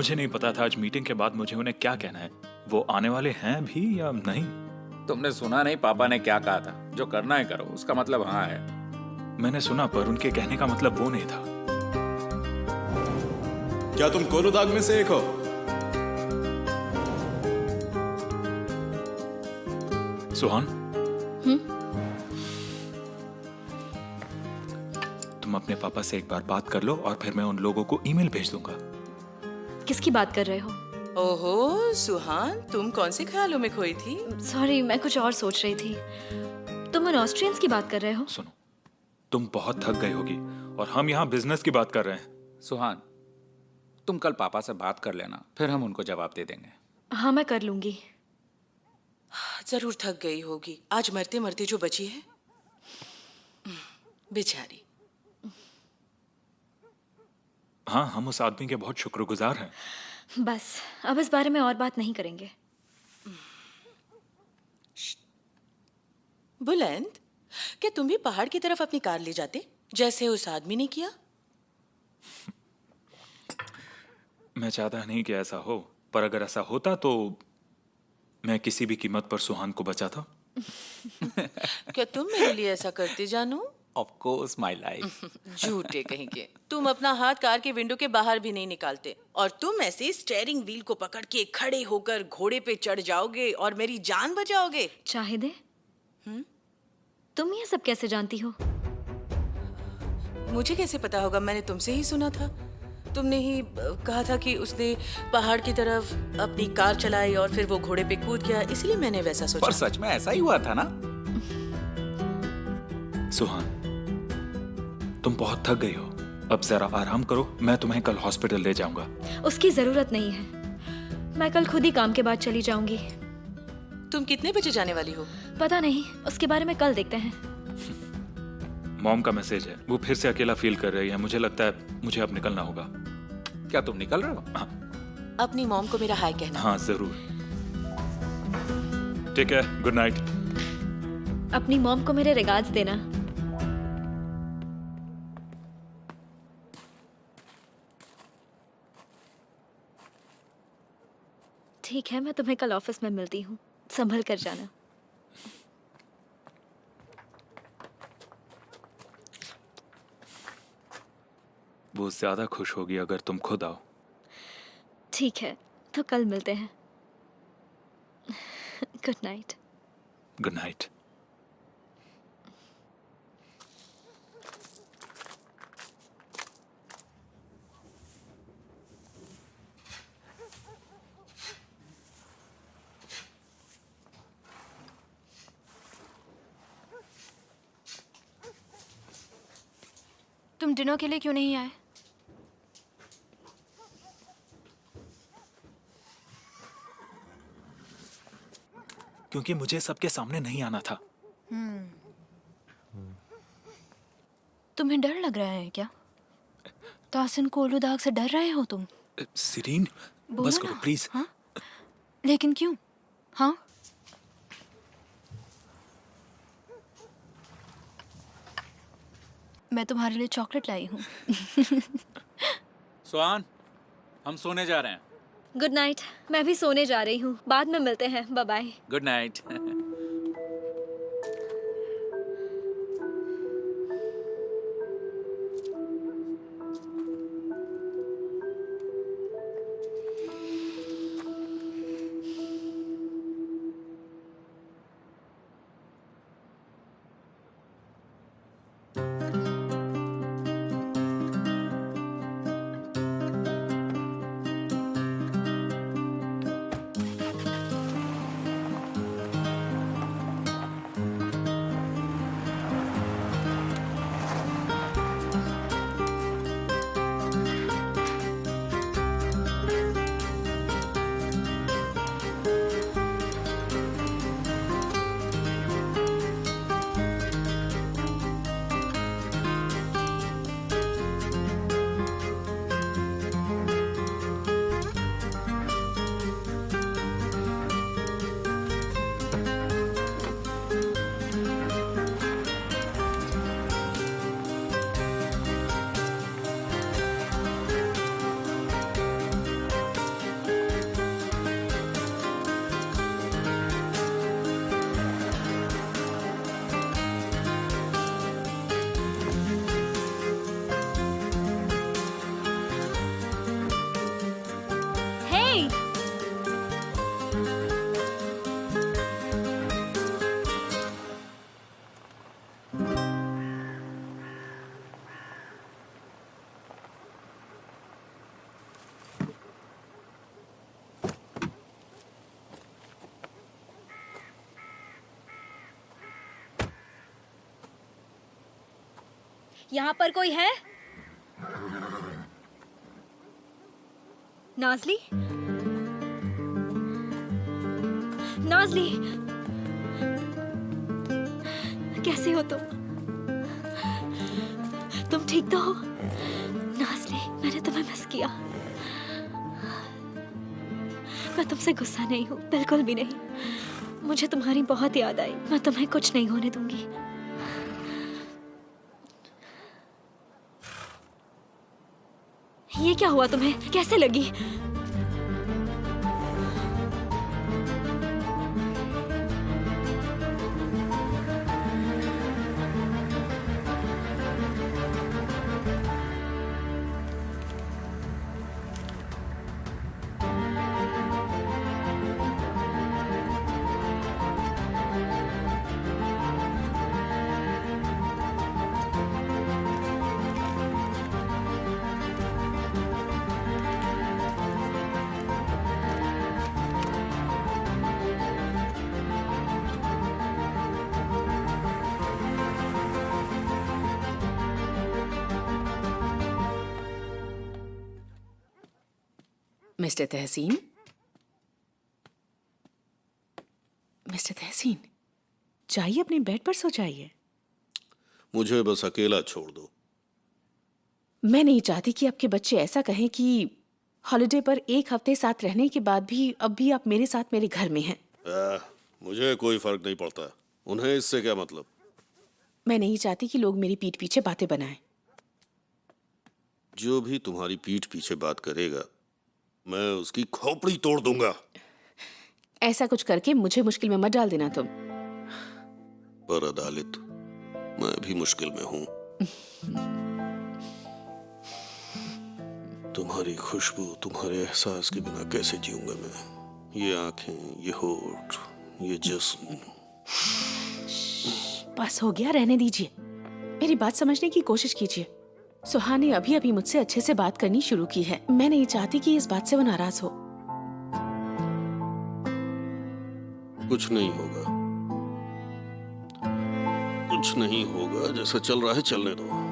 मुझे नहीं पता था आज मीटिंग के बाद मुझे उन्हें क्या कहना है। वो आने वाले हैं भी या नहीं? तुमने सुना नहीं पापा ने क्या कहा था? जो करना है करो, उसका मतलब हाँ है। मैंने सुना पर उनके कहने का मतलब वो नहीं था। क्या तुम कोलुदाग में से एक हो? सुहान, तुम अपने पापा से एक बार बात कर लो और फिर मैं उन लोगों को ईमेल भेज दूंगा। किसकी बात कर रहे हो? ओहो सुहान, तुम कौन से ख्यालों में खोई थी? सॉरी, मैं कुछ और सोच रही थी। तुम उन ऑस्ट्रियंस की बात कर रहे हो? सुनो, तुम बहुत थक गई होगी और हम यहाँ बिजनेस की बात कर रहे हैं। सुहान, तुम कल पापा से बात कर लेना, फिर हम उनको जवाब दे देंगे। हाँ, मैं कर लूंगी। जरूर थक गई होगी, आज मरते मरते जो बची है बेचारी। हाँ, हम उस आदमी के बहुत शुक्रगुजार हैं। बस अब इस बारे में और बात नहीं करेंगे। बुलंद, क्या तुम भी पहाड़ की तरफ अपनी कार ले जाते जैसे उस आदमी ने किया? मैं चाहता नहीं कि ऐसा हो, पर अगर ऐसा होता तो मैं किसी भी कीमत पर सुहान को बचाता। क्या तुम मेरे लिए ऐसा करते जानू? Of course my life. झूठे कहीं के, तुम अपना हाथ कार के विंडो के बाहर भी नहीं निकालते और तुम ऐसे स्टीयरिंग व्हील को पकड़ के खड़े होकर घोड़े पे चढ़ जाओगे और मेरी जान बचाओगे। चाहिए तुम ये सब कैसे जानती हो? मुझे कैसे पता होगा, मैंने तुमसे ही सुना था। तुमने ही कहा था कि उसने पहाड़ की तरफ अपनी कार चलाई और फिर वो घोड़े पे कूद गया, इसलिए मैंने वैसा सोचा। पर सच में ऐसा ही हुआ था ना? सुहान, तुम बहुत थक गई हो, अब जरा आराम करो। मैं तुम्हें कल हॉस्पिटल ले जाऊंगा। उसकी जरूरत नहीं है, मैं कल खुद ही काम के बाद चली जाऊंगी। तुम कितने बजे जाने वाली हो? पता नहीं, उसके बारे में कल देखते हैं। मॉम का मैसेज है, वो फिर से अकेला फील कर रही है। मुझे लगता है मुझे अब निकलना होगा। क्या तुम निकल रहे हो? हाँ, अपनी मॉम को मेरा हाय कहना। हाँ जरूर। ठीक है, गुड नाइट। अपनी मॉम को मेरे रिगार्ड्स देना। ठीक है, मैं तुम्हें कल ऑफिस में मिलती हूँ। संभल कर जाना। वो ज्यादा खुश होगी अगर तुम खुद आओ। ठीक है, तो कल मिलते हैं। Good night. Good night. तुम डिनर के लिए क्यों नहीं आए? क्योंकि मुझे सबके सामने नहीं आना था। तुम्हें डर लग रहा है क्या? तासिन कोलुदाग से डर रहे हो तुम? सिरीन, बस करो प्लीज। हाँ? लेकिन क्यों? हाँ? मैं तुम्हारे लिए चॉकलेट लाई हूँ। सुहान, हम सोने जा रहे हैं। Good night. मैं भी सोने जा रही हूँ, बाद में मिलते हैं। Bye bye. Good night. यहाँ पर कोई है? नाज़ली? नाज़ली, कैसे हो तुम? तुम ठीक तो हो? नाज़ली, मैंने तुम्हें मिस किया। मैं तुमसे गुस्सा नहीं हूँ, बिल्कुल भी नहीं। मुझे तुम्हारी बहुत याद आई। मैं तुम्हें कुछ नहीं होने दूंगी। ये क्या हुआ तुम्हें? कैसे लगी? मिस्टर तहसीन, मिस्टर तहसीन, जाइए अपने बेड पर सो जाइए। मुझे बस अकेला छोड़ दो। मैं नहीं चाहती कि आपके बच्चे ऐसा कहें कि हॉलिडे पर एक हफ्ते साथ रहने के बाद भी अब भी आप मेरे साथ मेरे घर में हैं। मुझे कोई फर्क नहीं पड़ता। उन्हें इससे क्या मतलब? मैं नहीं चाहती कि लोग मेरी पीठ पीछे बातें बनाएं। जो भी तुम्हारी पीठ पीछे बात करेगा मैं उसकी खोपड़ी तोड़ दूंगा। ऐसा कुछ करके मुझे मुश्किल में मत डाल देना तुम। पर अदालत, मैं भी मुश्किल में हूँ। तुम्हारी खुशबू, तुम्हारे एहसास के बिना कैसे जीऊंगा मैं? ये आंखें, ये होठ, ये जिस्म। बस हो गया, रहने दीजिए। मेरी बात समझने की कोशिश कीजिए। सुहानी अभी अभी मुझसे अच्छे से बात करनी शुरू की है। मैं नहीं चाहती कि इस बात से वो नाराज हो। कुछ नहीं होगा, कुछ नहीं होगा। जैसा चल रहा है चलने दो।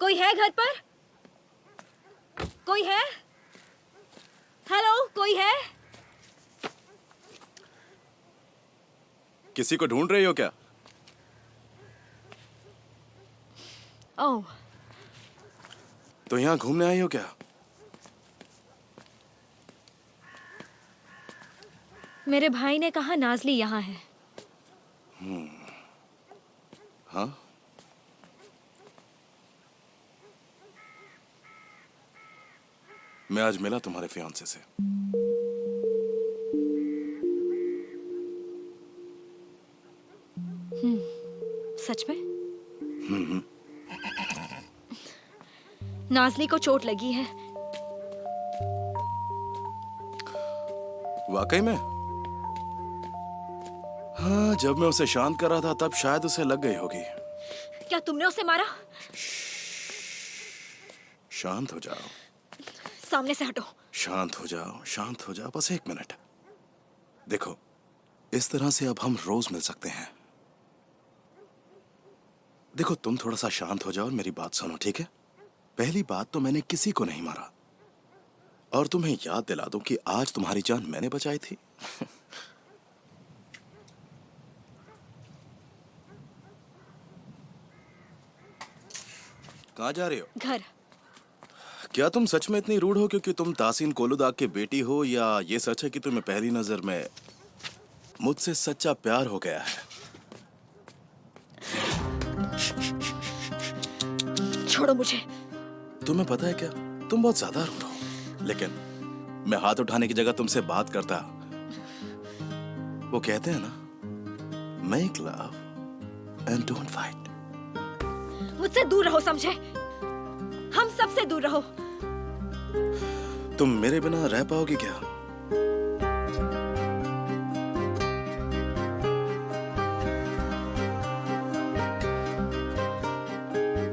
कोई है घर पर? कोई है? हेलो, कोई है? किसी को ढूंढ रही हो क्या? ओह, तो यहाँ घूमने आई हो क्या? मेरे भाई ने कहा नाज़ली यहाँ है। हाँ, मैं आज मिला तुम्हारे फियांसे से। सच में? नाज़ली को चोट लगी है। वाकई में? हाँ, जब मैं उसे शांत कर रहा था तब शायद उसे लग गई होगी। क्या तुमने उसे मारा? शांत हो जाओ, सामने से हटो। शांत हो जाओ, शांत हो जाओ, बस 1 मिनट। देखो, इस तरह से अब हम रोज मिल सकते हैं। देखो, तुम थोड़ा सा शांत हो जाओ और मेरी बात सुनो, ठीक है? पहली बात तो मैंने किसी को नहीं मारा, और तुम्हें याद दिला दूं कि आज तुम्हारी जान मैंने बचाई थी। कहाँ जा रही हो? घर। क्या तुम सच में इतनी रूड हो क्योंकि तुम तासीन कोलुदाग की बेटी हो, या ये सच है कि तुम्हें पहली नजर में मुझसे सच्चा प्यार हो गया है? छोड़ो मुझे। तुम्हें पता है क्या, तुम बहुत ज्यादा रूड हो, लेकिन मैं हाथ उठाने की जगह तुमसे बात करता। वो कहते हैं ना, make love and don't fight. मुझसे दूर रहो, समझे? हम सबसे दूर रहो। तुम मेरे बिना रह पाओगी क्या?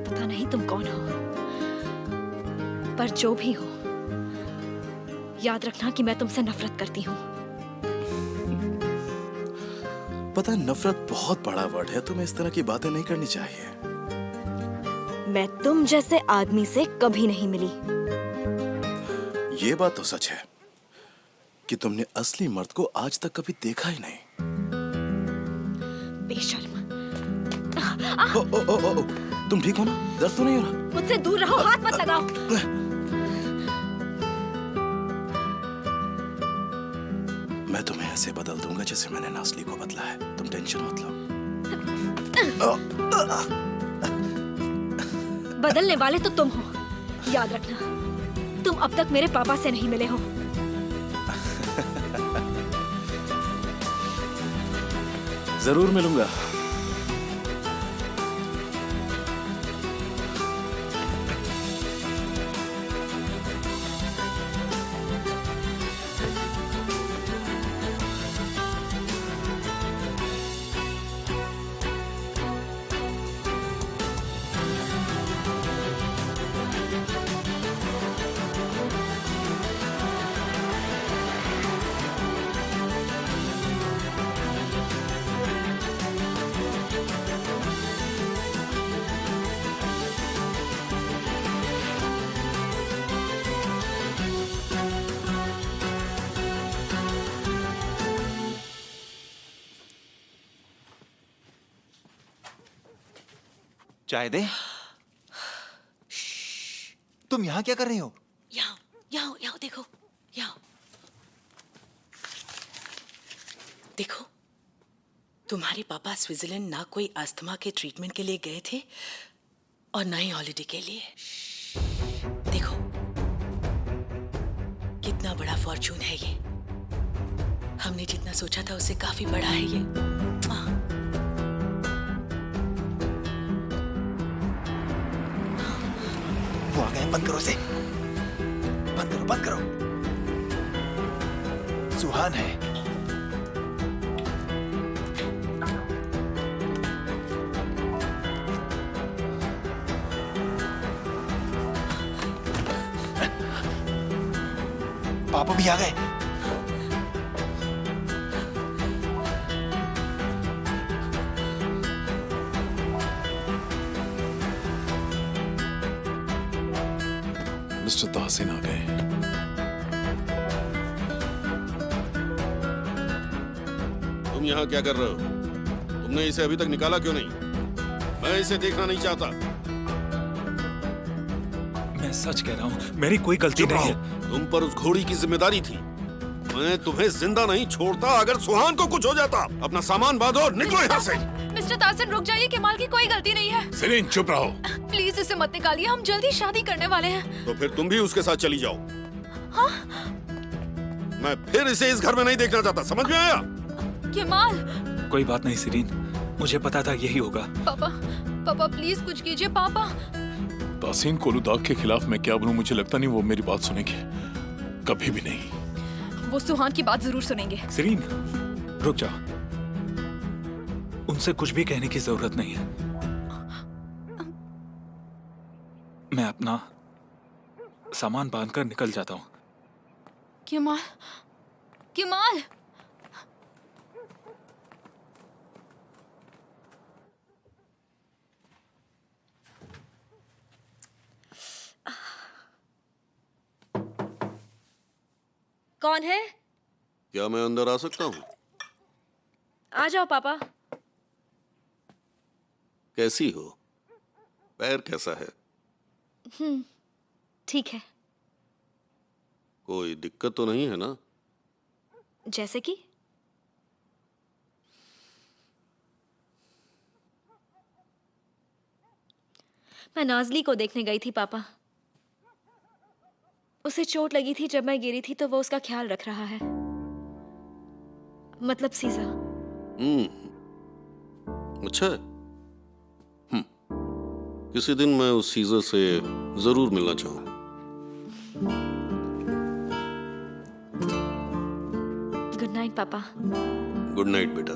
पता नहीं तुम कौन हो, पर जो भी हो, याद रखना कि मैं तुमसे नफरत करती हूँ। पता है, नफरत बहुत बड़ा वर्ड है, तुम्हें इस तरह की बातें नहीं करनी चाहिए। मैं तुम जैसे आदमी से कभी नहीं मिली। ये बात तो सच है कि तुमने असली मर्द को आज तक कभी देखा ही नहीं। बेशर्म। ओ, तुम ठीक हो ना? दर्द तो नहीं हो रहा? मुझसे दूर रहो, हाथ मत लगाओ। मैं तुम्हें ऐसे बदल दूंगा जैसे मैंने नासली को बदला है, तुम टेंशन मत लो। बदलने वाले तो तुम हो, याद रखना। तुम अब तक मेरे पापा से नहीं मिले हो। जरूर मिलूंगा। चाय दे। तुम यहाँ क्या कर रही हो? यहाँ यहाँ यहाँ देखो, यहाँ देखो। तुम्हारे पापा स्विट्जरलैंड ना कोई अस्थमा के ट्रीटमेंट के लिए गए थे और ना ही हॉलिडे के लिए। देखो कितना बड़ा फॉर्चून है ये। हमने जितना सोचा था उससे काफी बड़ा है ये। वो आ गए, बंद करो इसे, बंद करो, बंद करो। सुहान है। पापा भी आ गए। मिस्टर ताहसीन आ गए। तुम यहाँ क्या कर रहे हो? तुमने इसे अभी तक निकाला क्यों नहीं? मैं इसे देखना नहीं चाहता। मैं सच कह रहा हूँ, मेरी कोई गलती नहीं है। तुम पर उस घोड़ी की जिम्मेदारी थी। मैं तुम्हें जिंदा नहीं छोड़ता अगर सुहान को कुछ हो जाता। अपना सामान बांधो और निकलो यहाँ से। मिस्टर ताहसीन रुक जाइए, केमाल की कोई गलती नहीं है। सिरीन चुप रहो। प्लीज इसे मत निकालिए, हम जल्दी शादी करने वाले हैं। तो फिर तुम भी उसके साथ चली जाओ। हाँ? मैं फिर इसे इस घर में नहीं देखना चाहता, समझ में आया? केमाल। कोई बात नहीं सिरीन, मुझे पता था यही होगा। पापा, पापा प्लीज कुछ कीजिए पापा। तासीन कोलुदाग के खिलाफ मैं क्या बोलूं, मुझे लगता नहीं वो मेरी बात सुनेंगे, कभी भी नहीं। वो सुहान की बात जरूर सुनेंगे। सिरीन रुक जाओ, उनसे कुछ भी कहने की जरूरत नहीं है। मैं अपना सामान बांधकर निकल जाता हूँ। किमाल, किमाल, कौन है? क्या मैं अंदर आ सकता हूँ? आ जाओ पापा। कैसी हो? पैर कैसा है? ठीक है। कोई दिक्कत तो नहीं है ना? जैसे कि? मैं नाजली को देखने गई थी पापा। उसे चोट लगी थी जब मैं गिरी थी, तो वो उसका ख्याल रख रहा है। मतलब सीजा। अच्छा है। किसी दिन मैं उस सीजर से जरूर मिलना चाहूँ। गुड नाइट पापा। गुड नाइट बेटा।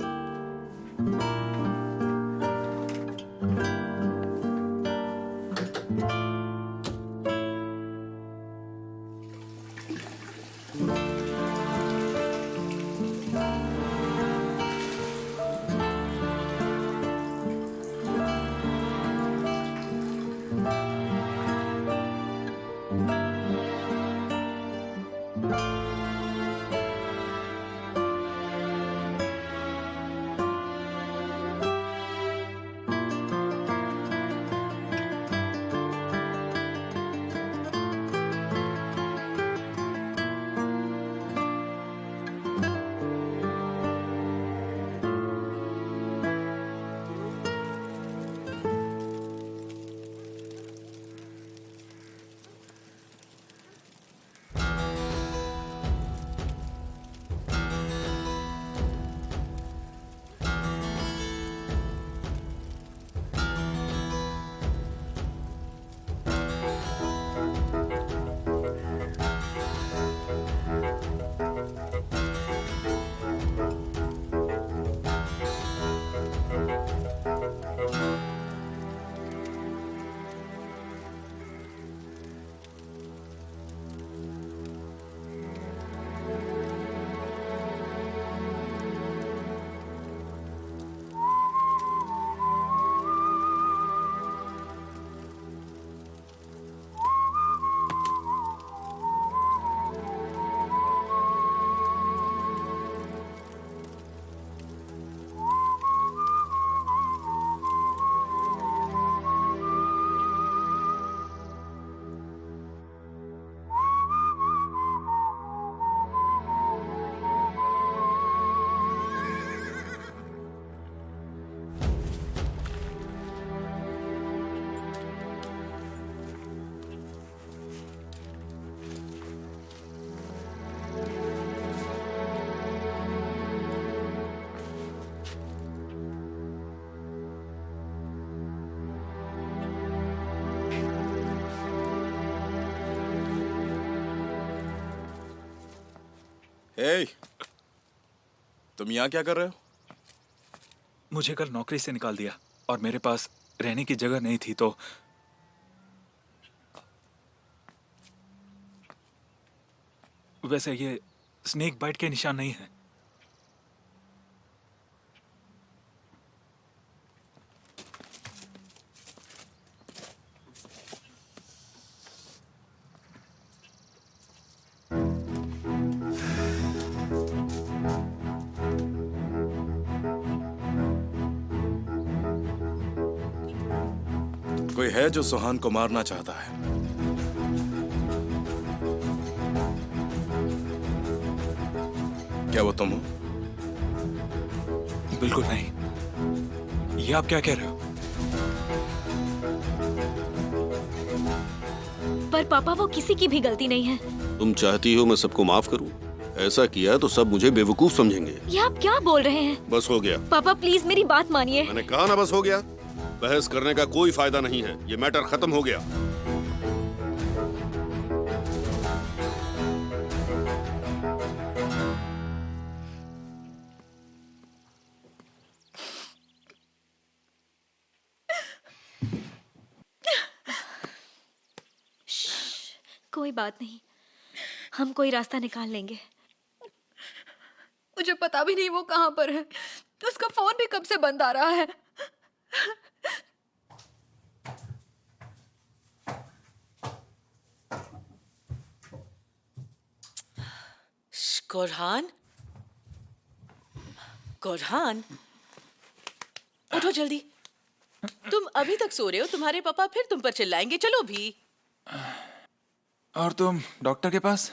हे, तुम यहाँ क्या कर रहे हो? मुझे कल नौकरी से निकाल दिया और मेरे पास रहने की जगह नहीं थी, तो वैसे ये स्नेक बाइट के निशान नहीं है। कोई है जो सुहान को मारना चाहता है? क्या वो तुम हो? बिल्कुल नहीं। ये आप क्या कह रहे हो? पर पापा वो किसी की भी गलती नहीं है। तुम चाहती हो मैं सबको माफ करूं? ऐसा किया तो सब मुझे बेवकूफ समझेंगे। ये आप क्या बोल रहे हैं? बस हो गया। पापा प्लीज मेरी बात मानिए। मैंने कहा ना बस हो गया। बहस करने का कोई फायदा नहीं है। ये मैटर खत्म हो गया। कोई बात नहीं, हम कोई रास्ता निकाल लेंगे। मुझे पता भी नहीं वो कहाँ पर है। उसका फोन भी कब से बंद आ रहा है। कोरहान, कोरहान, उठो जल्दी। तुम अभी तक सो रहे हो, तुम्हारे पापा फिर तुम पर चिल्लाएंगे। चलो भी। और तुम डॉक्टर के पास?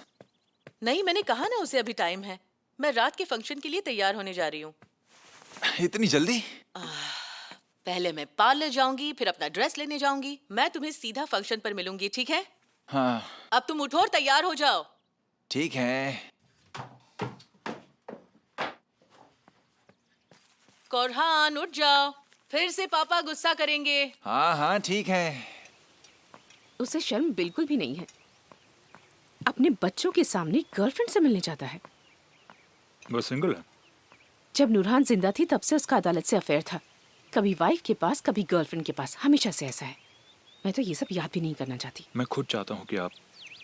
नहीं, मैंने कहा ना उसे अभी टाइम है। मैं रात के फंक्शन के लिए तैयार होने जा रही हूँ। इतनी जल्दी? पहले मैं पार्लर जाऊंगी, फिर अपना ड्रेस लेने जाऊंगी। मैं तुम्हें सीधा फंक्शन पर मिलूंगी, ठीक है? हाँ अब तुम उठो और तैयार हो जाओ। ठीक है। कोरहान उठ जाओ, फिर से पापा गुस्सा करेंगे। हाँ हाँ ठीक है। उसे शर्म बिल्कुल भी नहीं है। अपने बच्चों के सामने गर्लफ्रेंड से मिलने जाता है। वो सिंगल है? जब नूरहान जिंदा थी तब से उसका अदालत से अफेयर था। कभी वाइफ के पास, कभी गर्लफ्रेंड के पास, हमेशा से ऐसा है। मैं तो ये सब याद भी नहीं करना चाहती। मैं खुद चाहता हूँ कि आप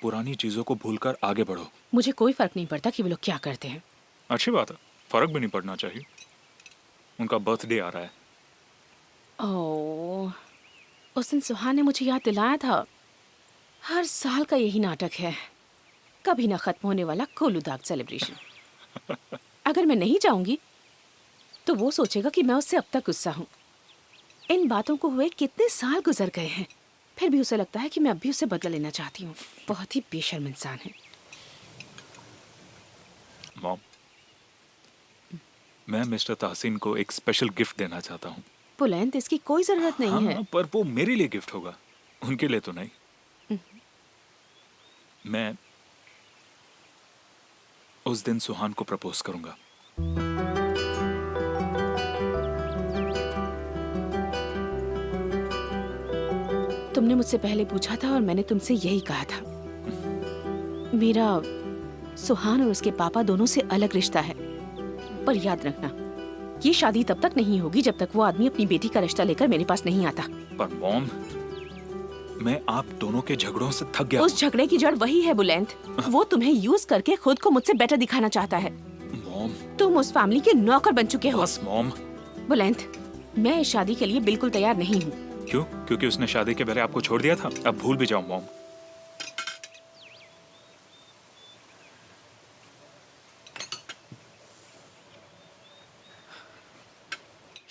पुरानी चीजों को भूलकर आगे बढ़ो। मुझे कोई फर्क नहीं पड़ता कि वो लोग क्या करते हैं। अच्छी बात है, फर्क भी नहीं पड़ना चाहिए। उनका बर्थडे आ रहा है। ओह, उस दिन सुहान ने मुझे याद दिलाया था। हर साल का यही नाटक है, कभी ना खत्म होने वाला कोलू दाग सेलिब्रेशन। अगर मैं नहीं जाऊंगी तो वो सोचेगा कि मैं उससे अब तक गुस्सा हूँ। इन बातों को हुए कितने साल गुजर गए हैं, फिर भी उसे लगता है कि मैं अब भी उसे बदला लेना चाहती हूँ। बहुत ही बेशर्म इंसान है। मॉम, मैं मिस्टर ताहसीन को एक स्पेशल गिफ्ट देना चाहता हूँ। बुलंद, इसकी कोई जरूरत नहीं है। हाँ, पर वो मेरे लिए गिफ्ट होगा, उनके लिए तो नहीं। मैं उस दिन सुहान को प्रपोज करूंगा। तुमने मुझसे पहले पूछा था और मैंने तुमसे यही कहा था। मेरा सुहान और उसके पापा दोनों से अलग रिश्ता है। पर याद रखना, ये शादी तब तक नहीं होगी जब तक वो आदमी अपनी बेटी का रिश्ता लेकर मेरे पास नहीं आता। पर मॉम, मैं आप दोनों के झगड़ों से थक गया। उस झगड़े की जड़ वही है बुलंद। वो तुम्हें यूज करके खुद को मुझसे बेटर दिखाना चाहता है। मॉम, तुम उस फैमिली के नौकर बन चुके हो। बस मॉम। बुलंद, मैं इस शादी के लिए बिल्कुल तैयार नहीं हूँ। क्यों? क्योंकि उसने शादी के पहले आपको छोड़ दिया था? अब भूल भी जाओ मॉम।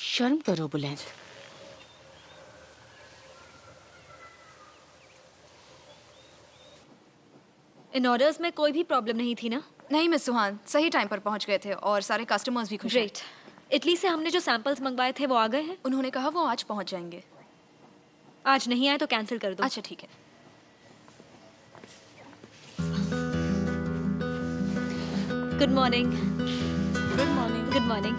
शर्म करो बुलंद। इन ऑर्डर्स में कोई भी प्रॉब्लम नहीं थी ना? नहीं मिस सुहान, सही टाइम पर पहुंच गए थे और सारे कस्टमर्स भी खुश हैं। ग्रेट। इटली से हमने जो सैंपल्स मंगवाए थे वो आ गए हैं? उन्होंने कहा वो आज पहुंच जाएंगे। आज नहीं आए तो कैंसिल कर दो। अच्छा ठीक है। Good morning. Good morning. Good morning.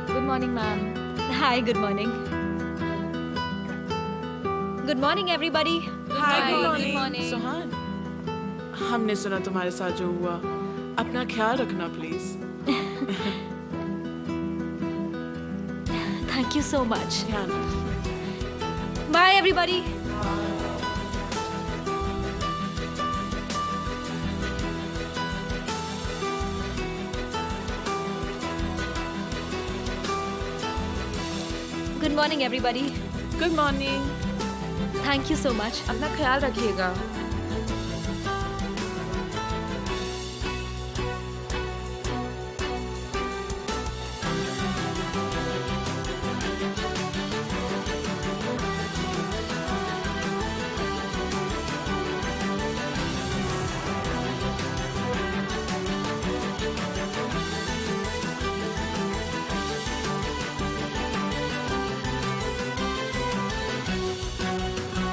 Good morning ma'am. Hi, good morning. Good morning everybody. Hi, good morning. Suhan, हमने सुना तुम्हारे साथ जो हुआ। अपना ख्याल रखना please. Thank you so much. ध्यान रखना। Bye everybody. Good morning everybody. Good morning. Thank you so much. अपना ख्याल रखिएगा।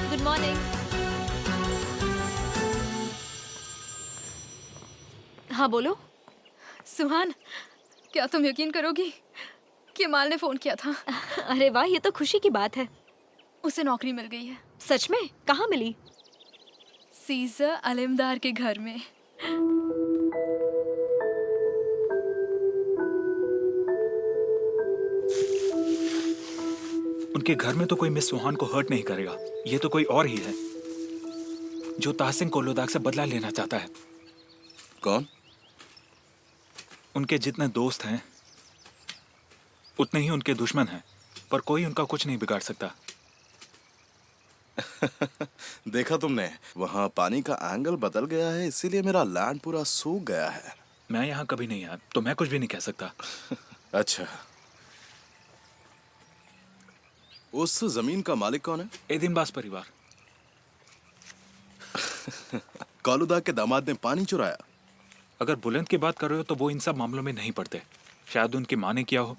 Good morning. हाँ बोलो। सुहान, क्या तुम यकीन करोगी कि माल ने फोन किया था? अरे वाह, ये तो खुशी की बात है। उसे नौकरी मिल गई है। सच में? कहाँ मिली? सीजर अलिमदार के घर में। उनके घर में तो कोई मिस सुहान को हर्ट नहीं करेगा। ये तो कोई और ही है। जो ताहसिन कोलुदाग से बदला लेना चाहता है। कौन? उनके जितने दोस्त हैं उतने ही उनके दुश्मन हैं, पर कोई उनका कुछ नहीं बिगाड़ सकता। देखा तुमने, वहां पानी का एंगल बदल गया है, इसीलिए मेरा लैंड पूरा सूख गया है। मैं यहाँ कभी नहीं आया तो मैं कुछ भी नहीं कह सकता। अच्छा, उस जमीन का मालिक कौन है? एदिनबास परिवार। कोलुदाग के दामाद ने पानी चुराया? अगर बुलंद की बात कर रहे हो तो वो इन सब मामलों में नहीं पड़ते। शायद उनकी माँ ने किया हो।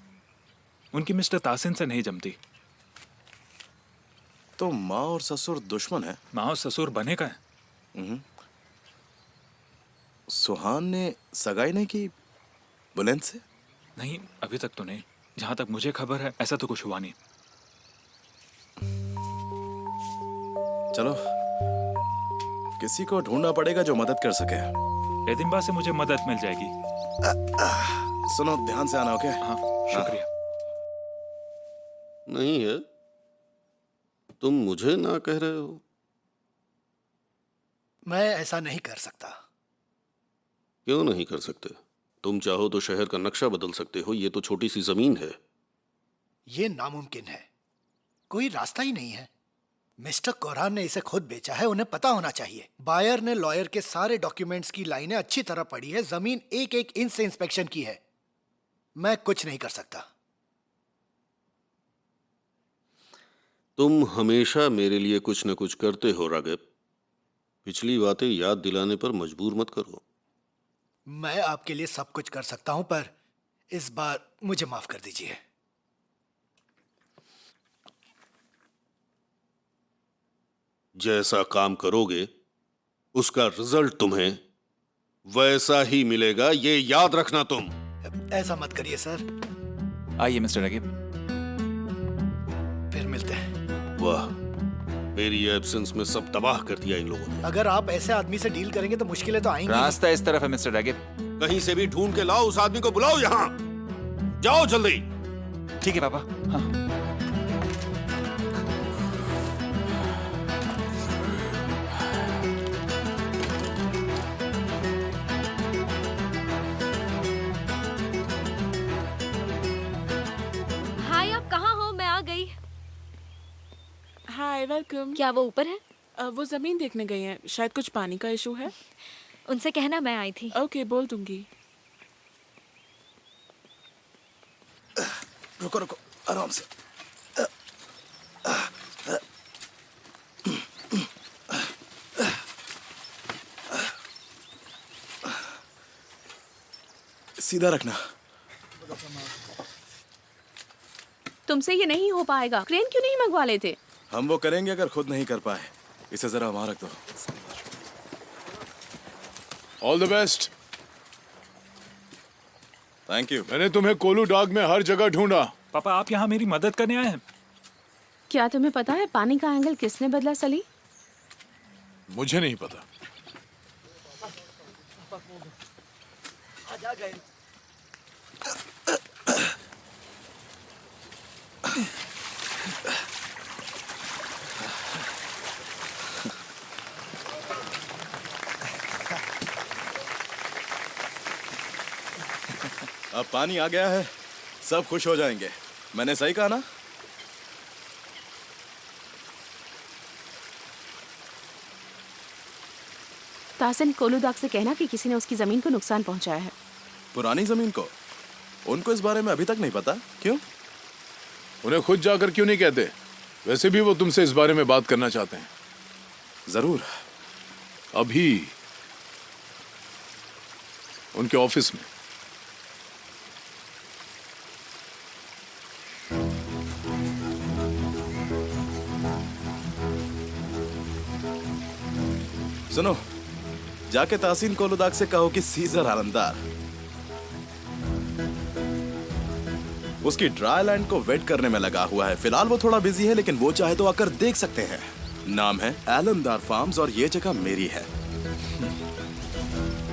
उनकी मिस्टर ताहसिन से नहीं जमती। तो माँ और ससुर दुश्मन है? माँ और ससुर बने का है। सुहान ने सगाई नहीं की बुलंद से? नहीं, अभी तक तो नहीं। जहां तक मुझे खबर है ऐसा तो कुछ हुआ नहीं। चलो, किसी को ढूंढना पड़ेगा जो मदद कर सके। एदिनबास से मुझे मदद मिल जाएगी। सुनो, ध्यान से आना, ओके? हाँ, शुक्रिया। नहीं है, तुम मुझे ना कह रहे हो? मैं ऐसा नहीं कर सकता। क्यों नहीं कर सकते? तुम चाहो तो शहर का नक्शा बदल सकते हो। ये तो छोटी सी जमीन है। ये नामुमकिन है, कोई रास्ता ही नहीं है। मिस्टर कोरहान ने इसे खुद बेचा है, उन्हें पता होना चाहिए। बायर ने लॉयर के सारे डॉक्यूमेंट्स की लाइनें अच्छी तरह पढ़ी है, जमीन एक एक इंच से इंस्पेक्शन की है। मैं कुछ नहीं कर सकता। तुम हमेशा मेरे लिए कुछ न कुछ करते हो रागिब। पिछली बातें याद दिलाने पर मजबूर मत करो। मैं आपके लिए सब कुछ कर सकता हूं, पर इस बार मुझे माफ कर दीजिए। जैसा काम करोगे उसका रिजल्ट तुम्हें वैसा ही मिलेगा, ये याद रखना तुम। ऐसा मत करिए सर। आइए मिस्टर रागिब। फिर मिलते हैं। वाह, मेरी एब्सेंस में सब तबाह कर दिया इन लोगों ने। अगर आप ऐसे आदमी से डील करेंगे तो मुश्किलें तो आएंगी। रास्ता इस तरफ है मिस्टर रागिब। कहीं से भी ढूंढ के लाओ, उस आदमी को बुलाओ यहाँ। जाओ जल्दी। ठीक है पापा। हाँ। हाय, आप कहाँ हो? मैं आ गई। हाय, वेलकम। क्या वो ऊपर है? वो जमीन देखने गई हैं। शायद कुछ पानी का इशू है। उनसे कहना मैं आई थी। ओके, बोल दूंगी। रुको रुको, आराम से। सीधा रखना। तुमसे ये नहीं हो पाएगा। क्रेन क्यों नहीं मंगवा लेते? हम वो करेंगे अगर खुद नहीं कर पाए। इसे जरा वहां रख दो। All the best. Thank you. मैंने तुम्हें कोलुडाग में हर जगह ढूंढा। पापा, आप यहाँ मेरी मदद करने आए हैं? क्या तुम्हें पता है पानी का एंगल किसने बदला सली? मुझे नहीं पता। अब पानी आ गया है, सब खुश हो जाएंगे। मैंने सही कहा ना? ताहसिन कोलुदाग से कहना कि किसी ने उसकी जमीन को नुकसान पहुंचाया है। पुरानी जमीन को? उनको इस बारे में अभी तक नहीं पता। क्यों? उन्हें खुद जाकर क्यों नहीं कहते? वैसे भी वो तुमसे इस बारे में बात करना चाहते हैं। जरूर। अभी उनके ऑफिस में। सुनो, जाके ताहसीन कोलुदाग से कहो कि सीजर आलमदार उसकी ड्राई लैंड को वेट करने में लगा हुआ है। फिलहाल वो थोड़ा बिजी है, लेकिन वो चाहे तो आकर देख सकते हैं। नाम है आलमदार फार्म्स और ये जगह मेरी है।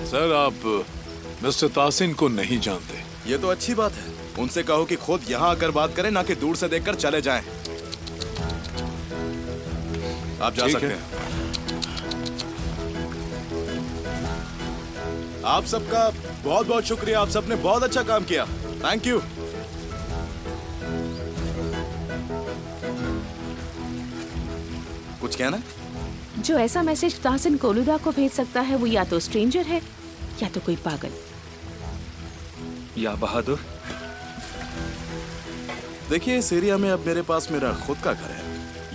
सर, आप मिस्टर ताहसीन को नहीं जानते। ये तो अच्छी बात है। उनसे कहो कि खुद यहाँ आकर बात करें, ना कि दूर से देखकर चले जाएं। आप जा ठीक सकते है। हैं। आप सबका बहुत बहुत शुक्रिया। आप सबने बहुत अच्छा काम किया। Thank you. कुछ कहना? जो ऐसा मैसेज ताहसिन कोलुदा को भेज सकता है वो या तो स्ट्रेंजर है या तो कोई पागल। या बहादुर। देखिए, इस एरिया में अब मेरे पास मेरा खुद का घर है,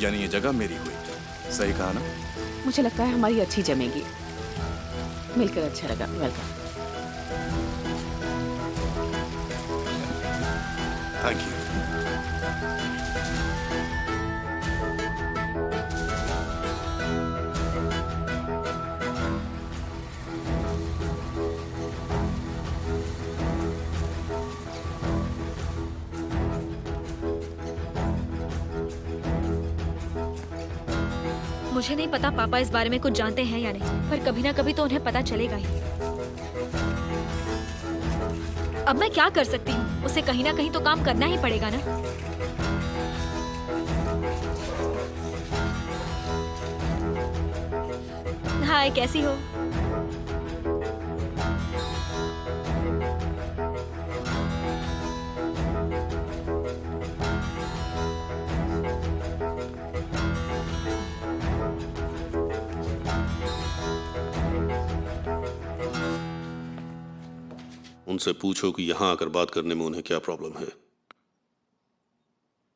यानी ये जगह मेरी हुई। सही कहा ना? मुझे लगता है हमारी अच्छी जमेगी। मिलकर अच्छा लगा। वेलकम। Thank you. मुझे नहीं पता पापा इस बारे में कुछ जानते हैं या नहीं, पर कभी ना कभी तो उन्हें पता चलेगा ही। अब मैं क्या कर सकती हूँ? उसे कहीं ना कहीं तो काम करना ही पड़ेगा ना। हाय, कैसी हो? उनसे पूछो कि यहाँ आकर बात करने में उन्हें क्या प्रॉब्लम है।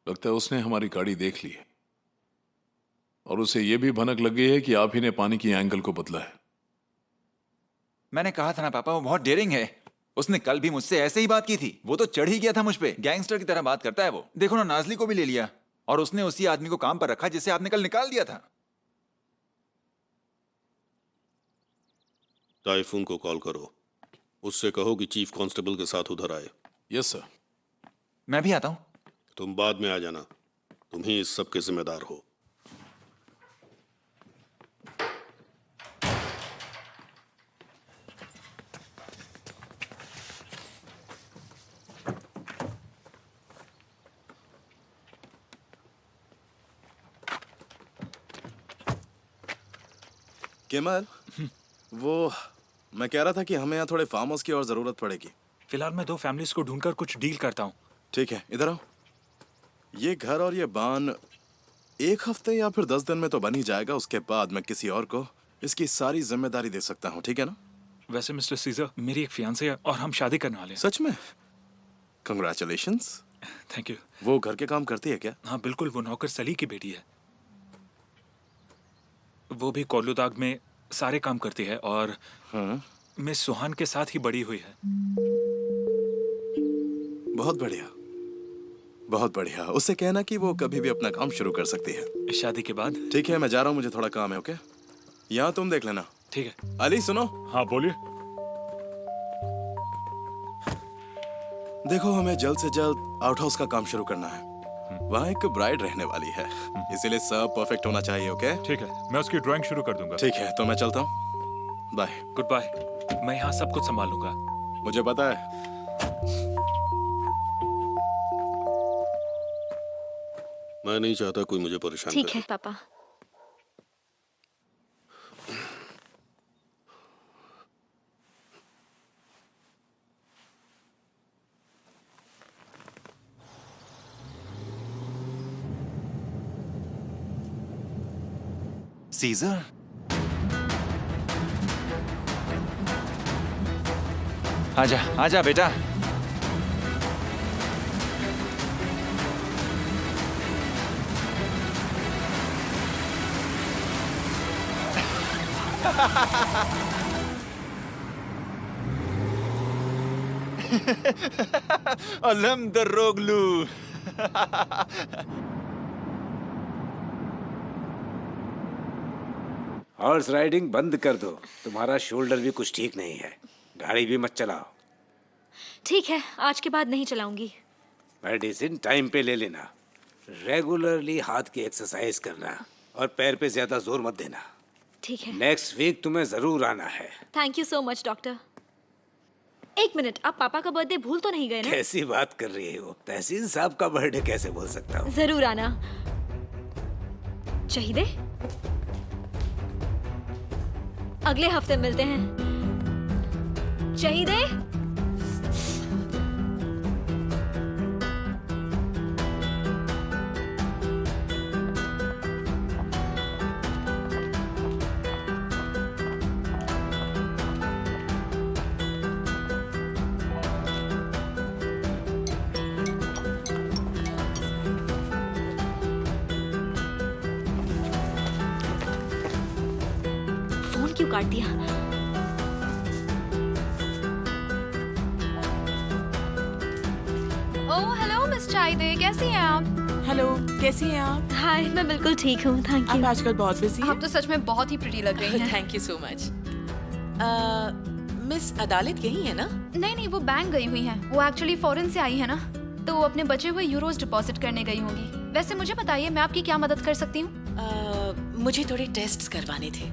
लगता है उसने हमारी गाड़ी देख ली है और उसे यह भी भनक लग गई है कि आप ही ने पानी की एंगल को बदला है। मैंने कहा था ना पापा, वो बहुत डेयरिंग है। उसने कल भी मुझसे ऐसे ही बात की थी। वो तो चढ़ ही गया था मुझ पे। गैंगस्टर की तरह बात करता है वो। देखो ना, नाजली को भी ले लिया और उसने उसी आदमी को काम पर रखा जिसे आपने कल निकाल दिया था। टाइफून को कॉल करो, उससे कहो कि चीफ कांस्टेबल के साथ उधर आए। Yes sir. मैं भी आता हूं। तुम बाद में आ जाना, तुम ही इस सब के जिम्मेदार हो। केमल, वो मैं कह रहा था कि हमें यहाँ थोड़े फार्म हाउस की और जरूरत पड़ेगी। फिलहाल मैं 2 फैमिलीज को ढूंढकर कुछ डील करता हूँ। ठीक है, इधर आओ। ये घर और ये बान 1 हफ्ते या फिर 10 दिन में तो बन ही जाएगा। उसके बाद मैं किसी और को इसकी सारी जिम्मेदारी दे सकता हूँ, ठीक है ना? वैसे मिस्टर सीजर, मेरी एक फियांसे है और हम शादी करने वाले हैं। सच में? कंग्रेचुलेशंस। Thank you. वो घर के काम करती है क्या? हाँ बिल्कुल, वो नौकर सली की बेटी है। वो भी कोलुदाग में सारे काम करती है और मिस सुहान के साथ ही बड़ी हुई है। बहुत बढ़िया, बहुत बढ़िया। उससे कहना कि वो कभी भी अपना काम शुरू कर सकती है शादी के बाद। ठीक है, मैं जा रहा हूँ, मुझे थोड़ा काम है। ओके, यहाँ तुम देख लेना। ठीक है। अली सुनो। हाँ बोलिए। देखो, हमें जल्द से जल्द आउटहाउस का काम शुरू करना है। वहाँ एक ब्राइड रहने वाली है, इसीलिए सब परफेक्ट होना चाहिए। ओके? ठीक है, मैं उसकी ड्राइंग शुरू कर दूंगा। ठीक है, तो मैं चलता हूँ। बाय। Goodbye. मैं यहाँ सब कुछ संभाल लूंगा। मुझे पता है। मैं नहीं चाहता कोई मुझे परेशान करे। ठीक है पापा। सीजर, आजा आजा बेटा। अलहम्दुलिल्लाह। हॉर्स राइडिंग बंद कर दो, तुम्हारा शोल्डर भी कुछ ठीक नहीं है। गाड़ी भी मत चलाओ। ठीक है, आज के बाद नहीं चलाऊंगी। मेडिसिन टाइम पे ले लेना, रेगुलरली हाथ की एक्सरसाइज करना और पैर पे ज्यादा जोर मत देना। ठीक है। नेक्स्ट वीक तुम्हें जरूर आना है। Thank you so much doctor. 1 minute, आप पापा का बर्थडे भूल तो नहीं गए ना? कैसी बात कर रही हो? तहसीन साहब का बर्थडे कैसे भूल सकता हूँ? जरूर आना। शहीदे, अगले हफ्ते मिलते हैं। शहीदे, फोन क्यों काट दिया? ओह हेलो मिस चाइदे, कैसी हैं आप? हेलो, कैसी हैं आप? हाय, मैं बिल्कुल ठीक हूँ, थैंक आप यू। आजकल बहुत बिजी हैं। आप तो सच में बहुत ही प्रिटी लग रही हैं। Thank you so much. Miss अदालत यही है ना? नहीं नहीं, वो बैंक गई हुई हैं। वो एक्चुअली फॉरेन से आई है ना, तो वो अपने बचे हुए यूरोज डिपॉजिट करने गई होंगी। वैसे मुझे बताइए, मैं आपकी क्या मदद कर सकती हूँ? मुझे थोड़े टेस्ट्स करवाने थे।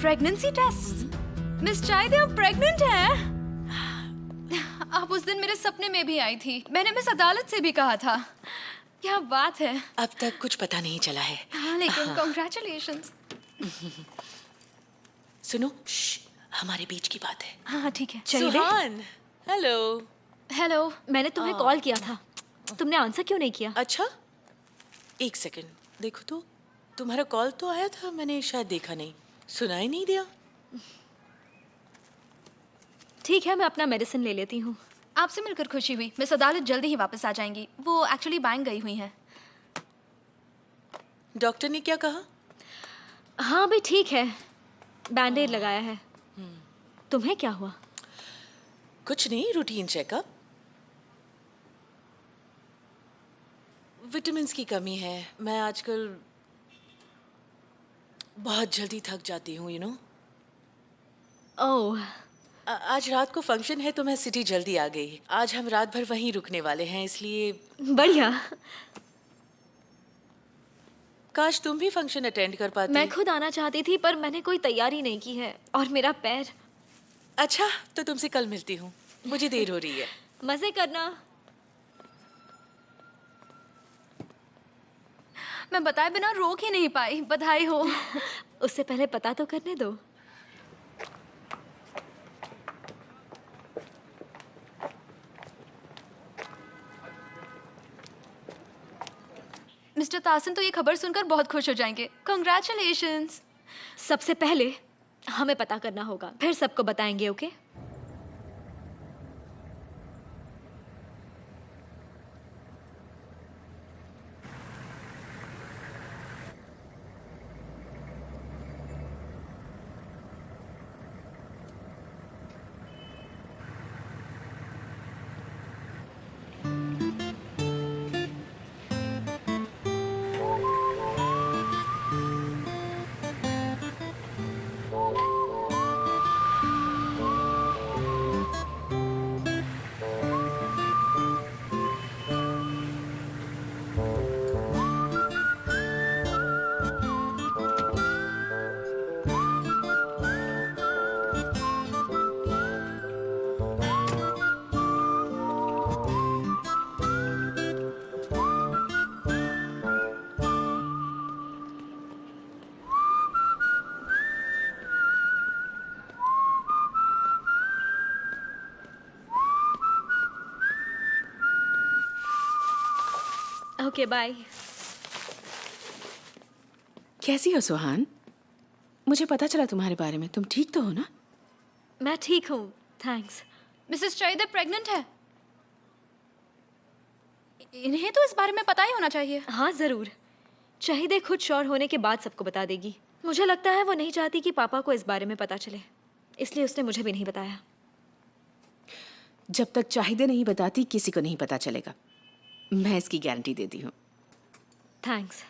Pregnancy test? मिस चाइदे, आप प्रेग्नेंट हैं? आप उस दिन मेरे सपने में भी आई थी। मैंने मिस अदालत से भी कहा था। क्या बात है। अब तक कुछ पता नहीं चला है। हाँ, लेकिन कॉन्ग्रेचुलेशंस। सुनो, हमारे बीच की बात है। हाँ ठीक है। सुहान, हेलो। हेलो। मैंने तुम्हें कॉल किया था, तुमने आंसर क्यों नहीं किया? अच्छा, एक सेकंड, देखो तो, तुम्हारा कॉल तो आया था, मैंने शायद देखा नहीं, सुनाई नहीं दिया। ठीक है, मैं अपना मेडिसिन ले लेती हूँ। आपसे मिलकर खुशी हुई। मिस अदालत जल्दी ही वापस आ जाएंगी। वो एक्चुअली बैंक गई हुई हैं। डॉक्टर ने क्या कहा? हाँ अभी ठीक है, बैंडेज लगाया है। तुम्हें क्या हुआ? कुछ नहीं, रूटीन चेकअप। विटामिन की कमी है। मैं आजकल बहुत जल्दी थक जाती हूँ, यू नो। ओह, आज रात को फंक्शन है तो मैं सिटी जल्दी आ गई। आज हम रात भर वहीं रुकने वाले हैं, इसलिए। बढ़िया। काश तुम भी फंक्शन अटेंड कर पाती। मैं खुद आना चाहती थी पर मैंने कोई तैयारी नहीं की है और मेरा पैर। अच्छा, तो तुमसे कल मिलती हूँ, मुझे देर हो रही है। मजे करना। मैं बताए बिना रोक ही नहीं पाई। बधाई हो। उससे पहले पता तो करने दो। मिस्टर तासिन तो ये खबर सुनकर बहुत खुश हो जाएंगे। कॉन्ग्रेचुलेशंस। सबसे पहले हमें पता करना होगा, फिर सबको बताएंगे, ओके? Okay bye. कैसी हो सुहान? मुझे पता चला तुम्हारे बारे में। तुम ठीक तो हो ना? मैं ठीक हूँ, थैंक्स। मिसेस चाइदे प्रेग्नेंट है। इन्हें तो इस बारे में पता ही होना चाहिए। हाँ जरूर, शहीदे खुद श्योर होने के बाद सबको बता देगी। मुझे लगता है वो नहीं चाहती कि पापा को इस बारे में पता चले, इसलिए उसने मुझे भी नहीं बताया। जब तक चाहिदे नहीं बताती किसी को नहीं पता चलेगा, मैं इसकी गारंटी देती हूँ। थैंक्स।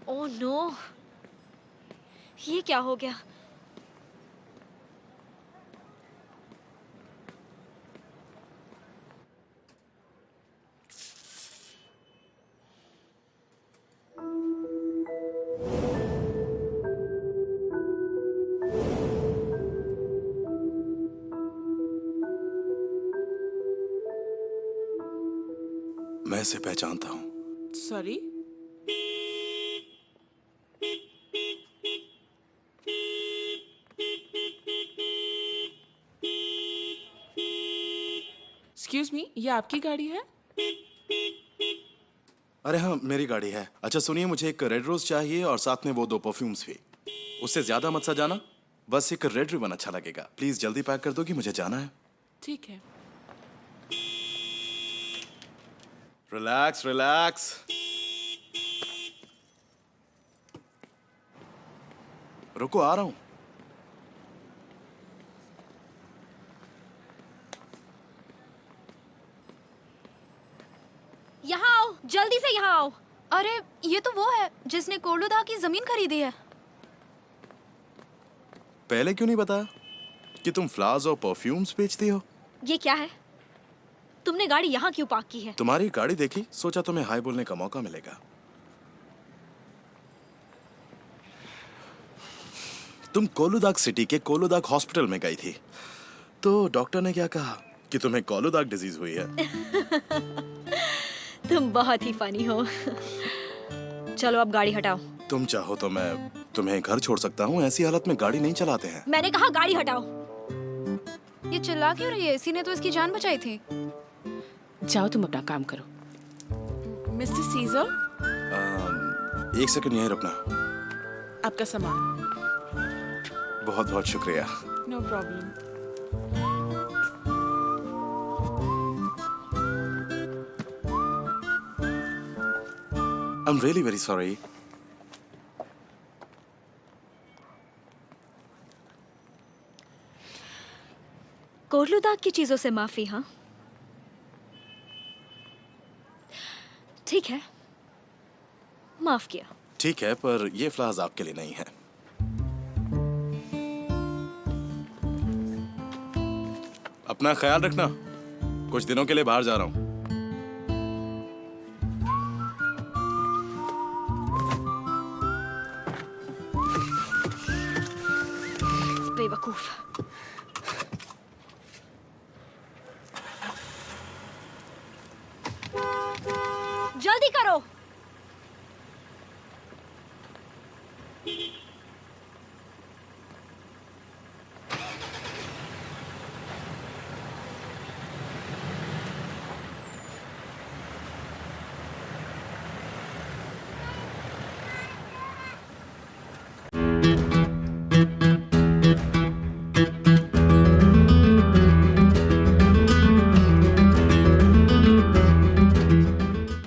ओह नो, ये क्या हो गया? मैं इसे पहचानता हूं। सॉरी। एक्सक्यूज मी, ये आपकी गाड़ी है? अरे हाँ, मेरी गाड़ी है। अच्छा सुनिए, मुझे एक रेड रोज चाहिए और साथ में वो 2 परफ्यूम्स भी। उससे ज्यादा मत सजाना, बस एक रेड रिबन अच्छा लगेगा। प्लीज जल्दी पैक कर दो कि मुझे जाना है। ठीक है। Relax relax. रुको, आ रहा हूं। यहाँ आओ, जल्दी से यहाँ आओ। अरे ये तो वो है जिसने कोलुदा की जमीन खरीदी है। पहले क्यों नहीं बताया कि तुम फ्लावर्स और परफ्यूम्स बेचती हो? ये क्या है? तुमने गाड़ी यहाँ क्यों पार्क की है? तुम्हारी गाड़ी देखी, सोचा तुम्हें हाय बोलने का मौका मिलेगा। तुम कोलुदाग सिटी के कोलुदाग हॉस्पिटल में गई थी, तो डॉक्टर ने क्या कहा कि तुम्हें कोलुदाग डिजीज हुई है। तुम बहुत ही फनी हो। चलो अब गाड़ी हटाओ। तुम चाहो तो मैं तुम्हें घर छोड़ सकता हूँ, ऐसी हालत में गाड़ी नहीं चलाते हैं। मैंने कहा गाड़ी हटाओ। ये चिल्ला क्यों रही है? इसी ने तो इसकी जान बचाई थी। जाओ तुम अपना काम करो। मिस्टर सीजर, 1 सेकंड यहीं रुकना। आपका सामान। बहुत बहुत शुक्रिया। No problem. I'm really very sorry. कोलुदाग की चीजों से माफी। हाँ ठीक है, माफ किया। ठीक है, पर ये फ्लावर्स आपके लिए नहीं है। अपना ख्याल रखना, कुछ दिनों के लिए बाहर जा रहा हूं। बेवकूफ। जल्दी करो।